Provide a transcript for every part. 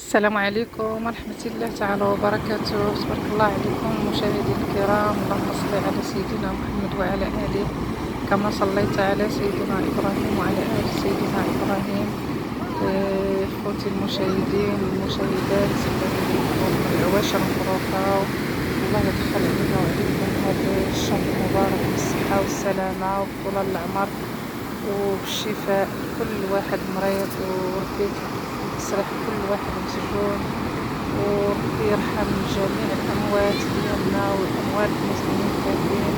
السلام عليكم ورحمة الله تعالى وبركاته. تبارك الله عليكم مشاهدي الكرام، اللهم صل على سيدنا محمد وعلى آله كما صليت على سيدنا إبراهيم وعلى آل سيدنا إبراهيم. خوتي المشاهدين المشاهدات العواشر المبروكة، الله يدخل علينا وعليكم هذا الشهر المبارك بالصحة والسلامة وطول العمر وبالشفاء. كل واحد مريض وربي يصلح كل واحد مسجون، وربي يرحم جميع الأموات ديالنا والأموات المسلمين كاملين،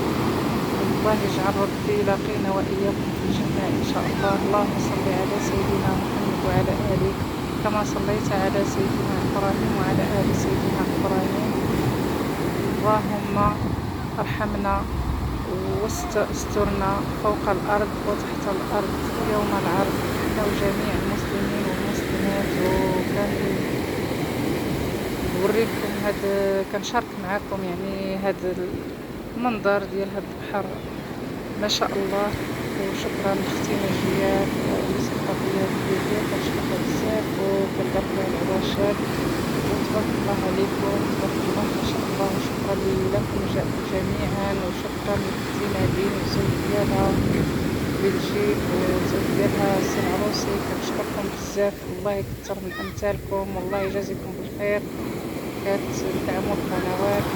والله يجعل ربي يلاقينا وإياكم في الجنة إن شاء الله. اللهم صل على سيدنا محمد وعلى آله كما صليت على سيدنا إبراهيم وعلى آل سيدنا إبراهيم. اللهم ارحمنا واسترنا فوق الأرض وتحت الأرض يوم العرض احنا وجميع المسلمين والمسلمات. وكان نوريكم كنشارك معكم يعني هذا المنظر ديال هذا البحر ما شاء الله. وشكرا لاختي نجيات الثقافية ديالي، كنشكرها بزاف وكنبارك لها العواشر وتبارك الله عليكم تبارك الله ما شاء الله. وشكرا لكم جميعا، وشكرا لاختي نادين والزوج ديالها بلجيك والزوج ديالها السي العروسي، كنشكركم بزاف. الله يكثر من امثالكم والله يجازيكم بالخير. كتدعموا القنوات،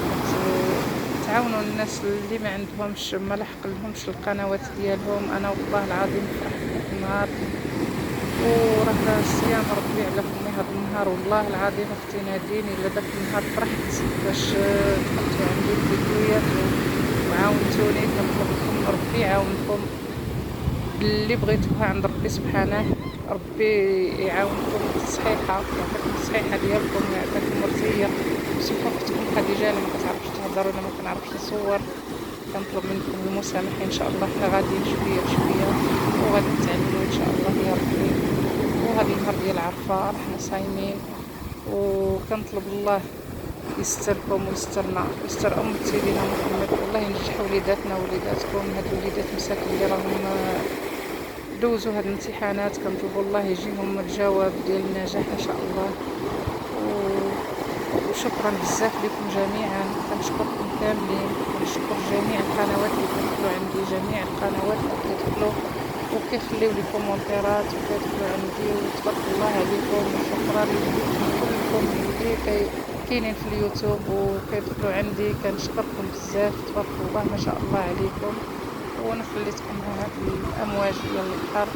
تعاونوا الناس اللي ما عندهمش ما لحق لهمش القنوات ديالهم. انا والله العظيم فرحت داك النهار، وراه الصيام ربي على فمي هذا النهار. والله العظيم اختي نادين الا داك النهار فرحت باش دخلتوا عندي الفيديوهات وعاونتوني. كنطلبكم ربي يعاونكم اللي بغيتوها عند ربي سبحانه، ربي يعاونكم بالتصحيحه، يعطيكم التصحيحه ديالكم ويعطيكم مرزيه. بصفة اختكم خديجه اللي ما كتعرفش تهضر ولا ما كنعرفش نصور، كنطلب منكم المسامحه ان شاء الله. حنا غاديين شويه بشويه وغادي نتعلموا ان شاء الله يا ربي. وهذا النهار ديال عرفه راحنا صايمين، وكنطلب الله يستركم ويسترنا ويستر أمة سيدنا محمد. والله ينجح وليداتنا ووليداتكم. هاد الوليدات مساكن اللي راهم دوزوا هاد الامتحانات كنطلبوا الله يجيهم الجواب ديال النجاح ان شاء الله. وشكرا بزاف لكم جميعا، كنشكركم كاملين. كنشكر جميع القنوات اللي كيدخلوا عندي، جميع القنوات اللي كيدخلوا وكيخليو لي كومونتيرات وكيدخلوا عندي، وتبارك الله عليكم. وشكرا لكلكم اللي كاينين في اليوتيوب وكيدخلوا عندي، كنشكركم بزاف تبارك الله ما شاء الله عليكم. وانا خليتكم مع هاد الامواج ديال البحر،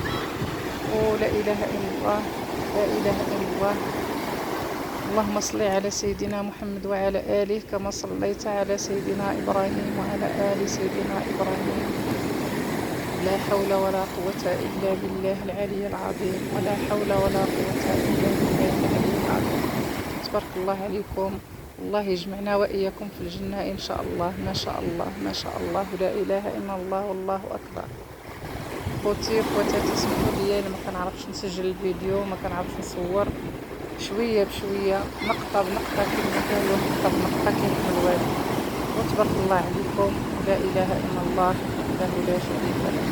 ولا اله الا الله لا اله الا الله. اللهم صل على سيدنا محمد وعلى آله كما صليت على سيدنا إبراهيم وعلى آل سيدنا إبراهيم. لا حول ولا قوة إلا بالله العلي العظيم، ولا حول ولا قوة إلا بالله العلي العظيم. تبارك الله عليكم، الله يجمعنا وإياكم في الجنة إن شاء الله. ما شاء الله ما شاء الله، لا إله إلا الله والله أكبر. خوتي خواتاتي سمحوا لي ما كنعرفش نسجل الفيديو، ما كنعرفش نصور، شويه بشويه نقطه بنقطه كما قالوا نقطه بنقطه كيكمل الوالد. وتبارك الله عليكم، لا اله الا الله وحده لا شريك له.